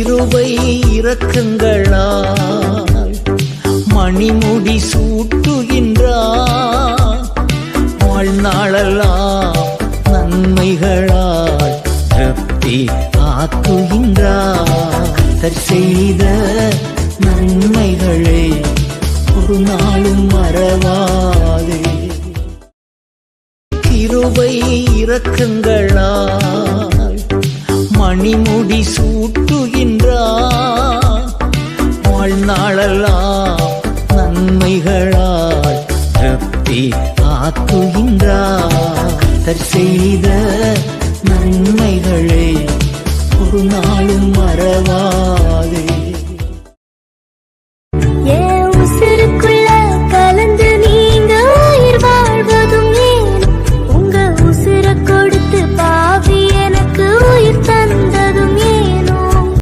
கிருபை இரக்கங்களால் மணிமுடி சூட்டுகின்றார். வாழ்நாளெல்லாம் நன்மைகளால் திருப்தி ஆக்குகின்றார். கர்த்தர் செய்த நன்மைகளை ஒரு நாளும் மறவாதே. கிருபை இரக்கங்களால் மணிமுடி சூட்டுகின்றார். வாழ்நாளெல்லாம் நன்மைகளால் திருப்தி ஆக்குகின்றார். கர்த்தர் செய்த நன்மைகளை ஒரு நாளும் மறவாதே.